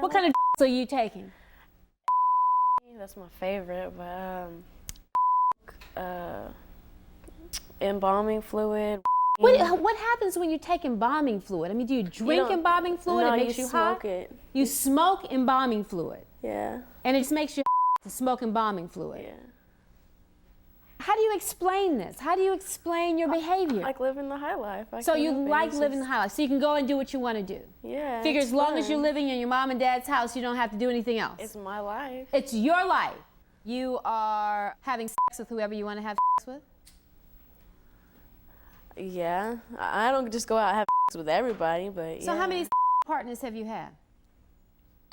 What kind of drugs are you taking? That's my favorite, but embalming fluid. What happens when you take embalming fluid? I mean, do you drink embalming fluid? No, It makes you high? smoke it. You smoke embalming fluid? Yeah. And it just makes you to smoke embalming fluid? Yeah. How do you explain this? How do you explain your behavior? I like living the high life. So you like living the high life, so you can go and do what you want to do? Yeah. Figure as long as you're fun. living in your mom and dad's house, you don't have to do anything else. It's my life. It's your life. You are having sex with whoever you want to have sex with? Yeah. I don't just go out and have sex with everybody, but So yeah. how many partners have you had?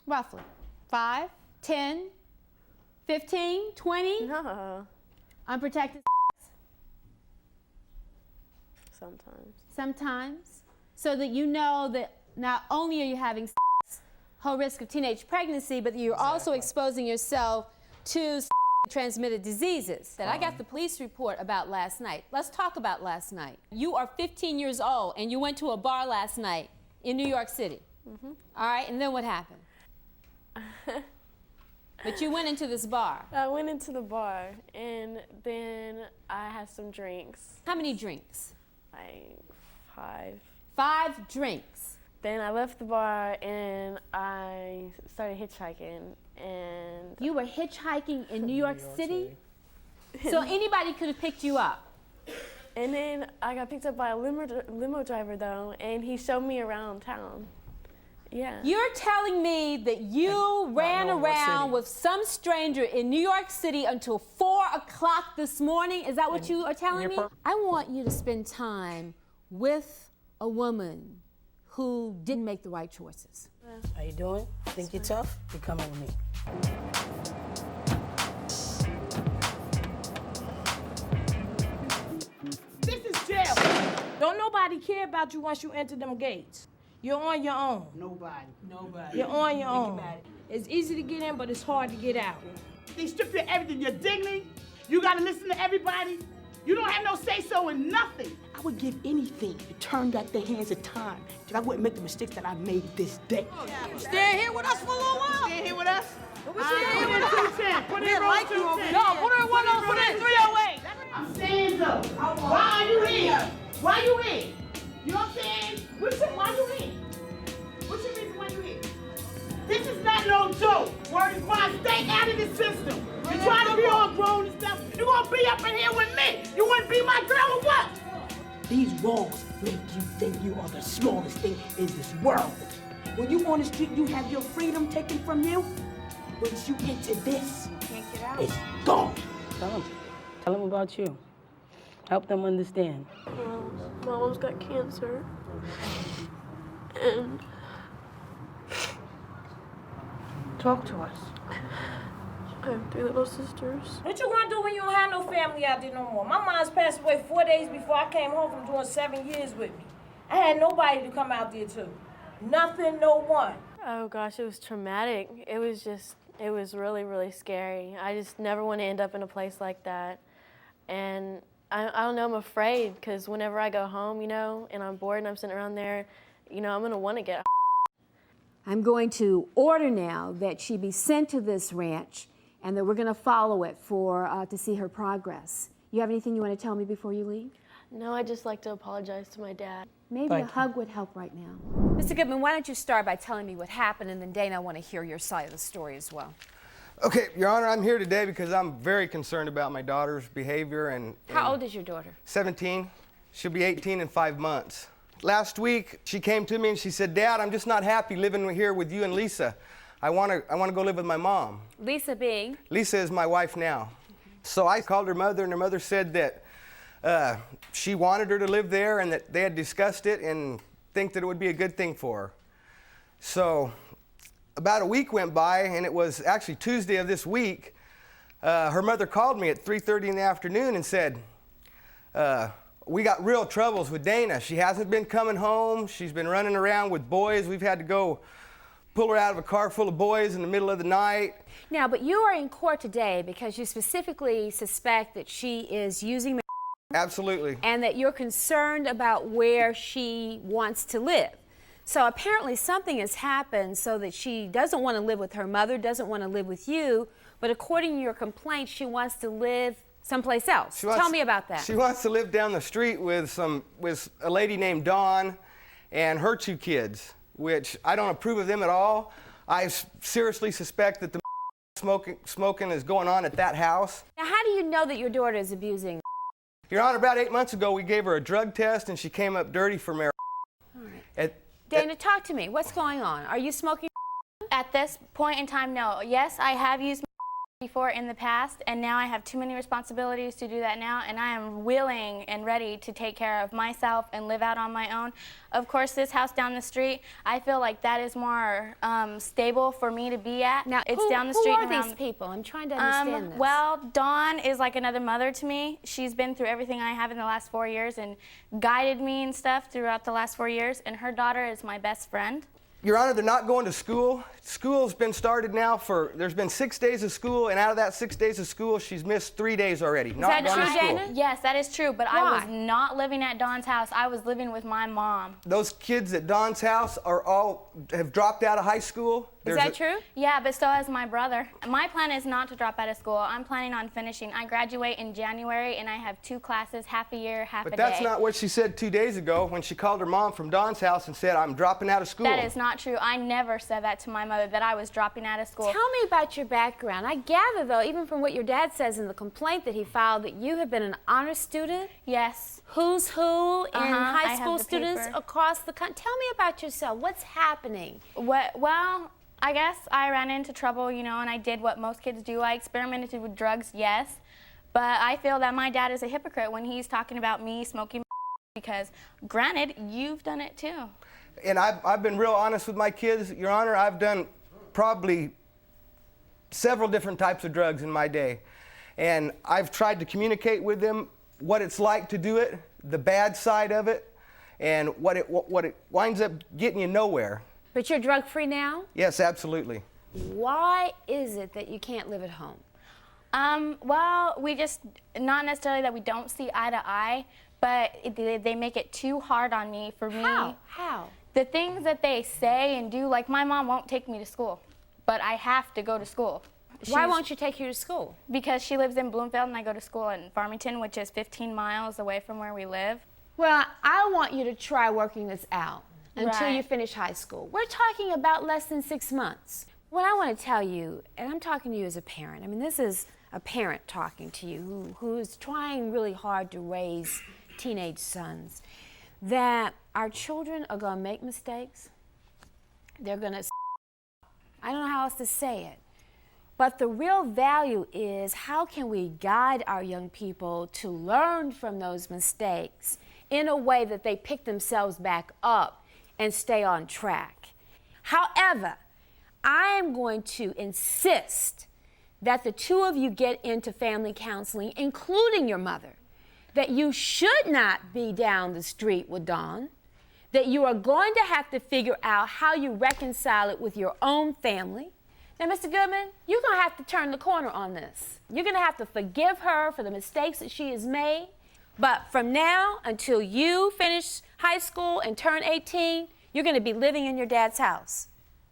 Roughly. 5, 10, 15, 20? No. Unprotected? Sometimes. Sometimes. So that you know that not only are you having sex, whole risk of teenage pregnancy, but you're also exposing yourself to transmitted diseases. That I got the police report about last night. Let's talk about last night. You are 15 years old and you went to a bar last night in New York City. All right, and then what happened? But you went into this bar. I went into the bar and then I had some drinks. How many drinks? Like 5. 5 drinks. Then I left the bar and I started hitchhiking and You were hitchhiking in New York City? So anybody could have picked you up? And then I got picked up by a limo driver though, and he showed me around town. Yeah. You're telling me that you ran around with some stranger in New York City until 4 o'clock this morning? Is that what you are telling me? I want you to spend time with a woman who didn't make the right choices. How you doing? Think you're tough? You're coming with me. This is jail. Don't nobody care about you once you enter them gates. You're on your own. Nobody. You're on your own. It's easy to get in, but it's hard to get out. They strip you of everything, your dignity. You gotta listen to everybody. You don't have no say-so in nothing. I would give anything to turn back the hands of time, that I wouldn't make the mistakes that I made this day. Stay here with us for a little while. Stay here with us? Put in room 210. Put in room 210. No, put her in 1 put her in 308. I'm saying though, why are you here? Why you here? You know what I'm saying? Why you here? What's your reason why you here? This is not no joke. Word is bond. Stay out of the system. You try to be all grown and stuff. You gonna be up in here with me. You wouldn't be my girl or what? These walls make you think you are the smallest thing in this world. When you on the street, you have your freedom taken from you. Once you enter this, you can't get out. It's gone. Tell them about you. Help them understand. My mom's got cancer. And Talk to us. I have 3 little sisters. What you gonna do when you don't have no family out there no more? My mom's passed away 4 days before I came home from doing 7 years with me. I had nobody to come out there to. Nothing, no one. Oh gosh, it was traumatic. It was really, really scary. I just never want to end up in a place like that. And I don't know, I'm afraid because whenever I go home, you know, and I'm bored and I'm sitting around there, you know, I'm going to want to get I'm going to order now that she be sent to this ranch and that we're going to follow it to see her progress. You have anything you want to tell me before you leave? No, I'd just like to apologize to my dad. Maybe a hug would help right now. Mr. Goodman, why don't you start by telling me what happened, and then Dana, I want to hear your side of the story as well. Okay, Your Honor, I'm here today because I'm very concerned about my daughter's behavior and How old is your daughter? 17. She'll be 18 in 5 months. Last week, she came to me and she said, Dad, I'm just not happy living here with you and Lisa. I want to go live with my mom. Lisa being? Lisa is my wife now. So I called her mother, and her mother said that she wanted her to live there and that they had discussed it and think that it would be a good thing for her. So about a week went by, and it was actually Tuesday of this week. Her mother called me at 3:30 in the afternoon and said, we got real troubles with Dana. She hasn't been coming home. She's been running around with boys. We've had to go pull her out of a car full of boys in the middle of the night. Now, but you are in court today because you specifically suspect that she is using Absolutely. and that you're concerned about where she wants to live. So apparently something has happened so that she doesn't want to live with her mother, doesn't want to live with you, but according to your complaint, she wants to live someplace else. Tell me about that. She wants to live down the street with a lady named Dawn and her 2 kids, which I don't approve of them at all. I seriously suspect that the smoking is going on at that house. Now, how do you know that your daughter is abusing? Your Honor, about 8 months ago, we gave her a drug test and she came up dirty for marijuana. All right. Dana, talk to me. What's going on? Are you smoking? At this point in time, no. Yes, I have used before in the past, and now I have too many responsibilities to do that now, and I am willing and ready to take care of myself and live out on my own. Of course, this house down the street, I feel like that is more stable for me to be at. Now, it's down the street. Who are these people? I'm trying to understand this. Well, Dawn is like another mother to me. She's been through everything I have in the last 4 years and guided me and stuff throughout the last 4 years, and her daughter is my best friend. Your Honor, they're not going to school. School's been started now there's been 6 days of school, and out of that 6 days of school, she's missed 3 days already. Is that true, Dana? Yes, that is true, but Why? I was not living at Dawn's house. I was living with my mom. Those kids at Dawn's house have dropped out of high school. Is that true? Yeah, but so has my brother. My plan is not to drop out of school. I'm planning on finishing. I graduate in January, and I have 2 classes, half a year, half a day. But that's not what she said 2 days ago when she called her mom from Dawn's house and said, I'm dropping out of school. That is not true. I never said that to my mother, that I was dropping out of school. Tell me about your background. I gather, though, even from what your dad says in the complaint that he filed, that you have been an honor student. Yes. Who's who in high I school have the students paper. across the country. Tell me about yourself. What's happening? Well, I guess I ran into trouble, you know, and I did what most kids do. I experimented with drugs, yes, but I feel that my dad is a hypocrite when he's talking about me smoking because, granted, you've done it too. And I've been real honest with my kids. Your Honor, I've done probably several different types of drugs in my day. And I've tried to communicate with them what it's like to do it, the bad side of it, and what it winds up getting you nowhere. But you're drug-free now? Yes, absolutely. Why is it that you can't live at home? Well, we just, not necessarily that we don't see eye to eye, but they make it too hard on me for me. How? The things that they say and do, like my mom won't take me to school, but I have to go to school. Why won't you take you to school? Because she lives in Bloomfield and I go to school in Farmington, which is 15 miles away from where we live. Well, I want you to try working this out until you Right. finish high school. We're talking about less than 6 months. What I want to tell you, and I'm talking to you as a parent, I mean, this is a parent talking to you who is trying really hard to raise teenage sons, that our children are going to make mistakes. They're going to, I don't know how else to say it. But the real value is how can we guide our young people to learn from those mistakes in a way that they pick themselves back up and stay on track. However, I am going to insist that the 2 of you get into family counseling, including your mother, that you should not be down the street with Dawn, that you are going to have to figure out how you reconcile it with your own family. Now, Mr. Goodman, you're going to have to turn the corner on this. You're going to have to forgive her for the mistakes that she has made. But from now until you finish high school and turn 18, you're going to be living in your dad's house.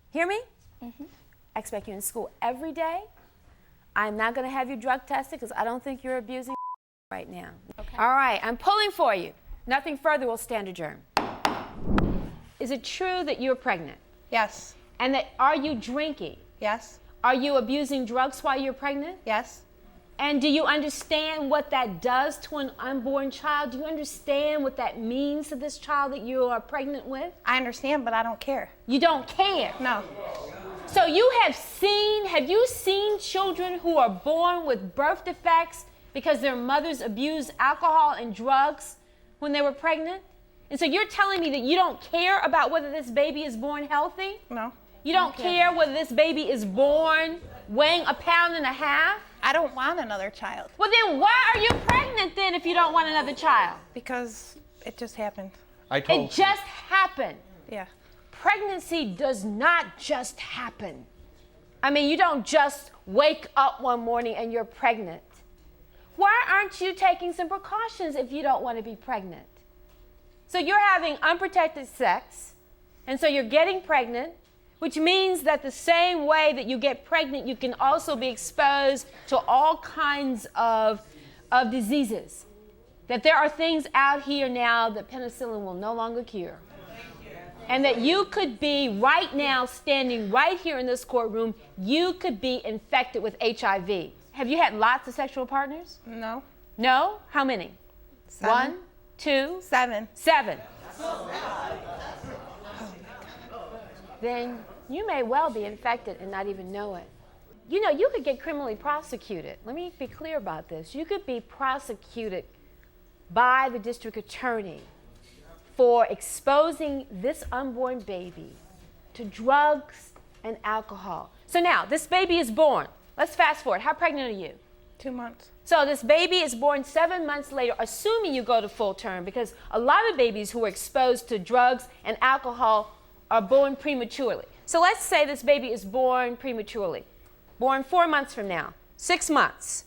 Hear me? Mm-hmm. I expect you in school every day. I'm not going to have you drug tested because I don't think you're abusing right now. Okay. All right, I'm pulling for you. Nothing further will stand adjourned. Is it true that you're pregnant? Yes. And that are you drinking? Yes. Are you abusing drugs while you're pregnant? Yes. And do you understand what that does to an unborn child? Do you understand what that means to this child that you are pregnant with? I understand, but I don't care. You don't care? No. So have you seen children who are born with birth defects because their mothers abused alcohol and drugs when they were pregnant? And so you're telling me that you don't care about whether this baby is born healthy? No. You don't care whether this baby is born weighing 1.5 pounds? I don't want another child. Well, then why are you pregnant then if you don't want another child? Because it just happened. It just happened. Yeah. Pregnancy does not just happen. I mean, you don't just wake up one morning and you're pregnant. Why aren't you taking some precautions if you don't want to be pregnant? So you're having unprotected sex And so you're getting pregnant, which means that the same way that you get pregnant, you can also be exposed to all kinds of diseases. That there are things out here now that penicillin will no longer cure. And that you could be right now standing right here in this courtroom, you could be infected with HIV. Have you had lots of sexual partners? No. No? How many? 7. 1, 2, 7. 7. Then you may well be infected and not even know it. You know, you could get criminally prosecuted. Let me be clear about this. You could be prosecuted by the district attorney for exposing this unborn baby to drugs and alcohol. So now, this baby is born. Let's fast forward. How pregnant are you? 2 months. So this baby is born 7 months later, assuming you go to full term, because a lot of babies who are exposed to drugs and alcohol are born prematurely. So let's say this baby is born prematurely, born 4 months from now, 6 months.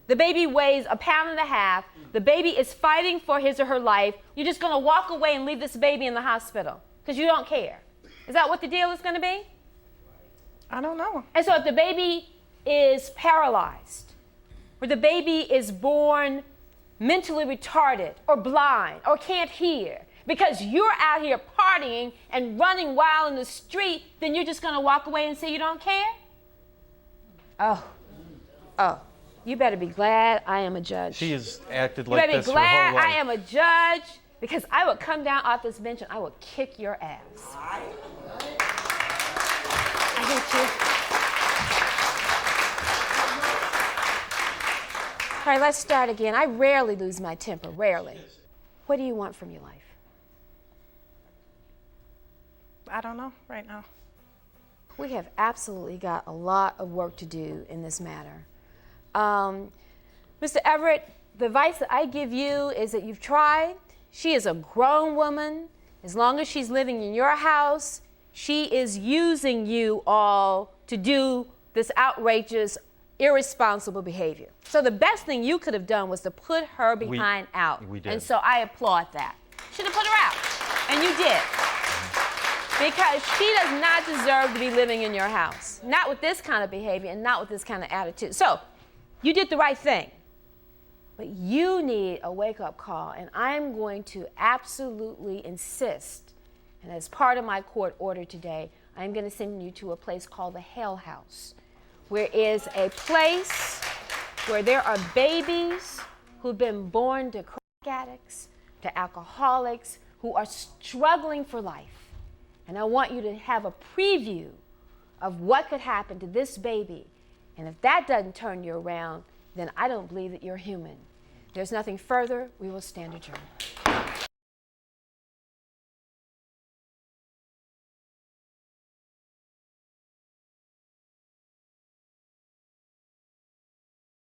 The baby weighs 1.5 pounds. The baby is fighting for his or her life. You're just going to walk away and leave this baby in the hospital because you don't care. Is that what the deal is going to be? I don't know. And so if the baby is paralyzed, or the baby is born mentally retarded or blind or can't hear, because you're out here partying and running wild in the street, then you're just going to walk away and say you don't care? Oh. You better be glad I am a judge. She has acted You like better this be her whole glad life. I am a judge, because I will come down off this bench and I will kick your ass. I hate you. All right, let's start again. I rarely lose my temper, rarely. What do you want from your life? I don't know right now. We have absolutely got a lot of work to do in this matter. Mr. Everett, the advice that I give you is that you've tried. She is a grown woman. As long as she's living in your house, she is using you all to do this outrageous, irresponsible behavior. So the best thing you could have done was to put her behind out. We did. And so I applaud that. Should have put her out. And you did. Because she does not deserve to be living in your house. Not with this kind of behavior and not with this kind of attitude. So you did the right thing. But you need a wake-up call. And I'm going to absolutely insist, and as part of my court order today, I'm going to send you to a place called the Hell House, where is a place where there are babies who've been born to crack addicts, to alcoholics, who are struggling for life. And I want you to have a preview of what could happen to this baby. And if that doesn't turn you around, then I don't believe that you're human. There's nothing further. We will stand adjourned.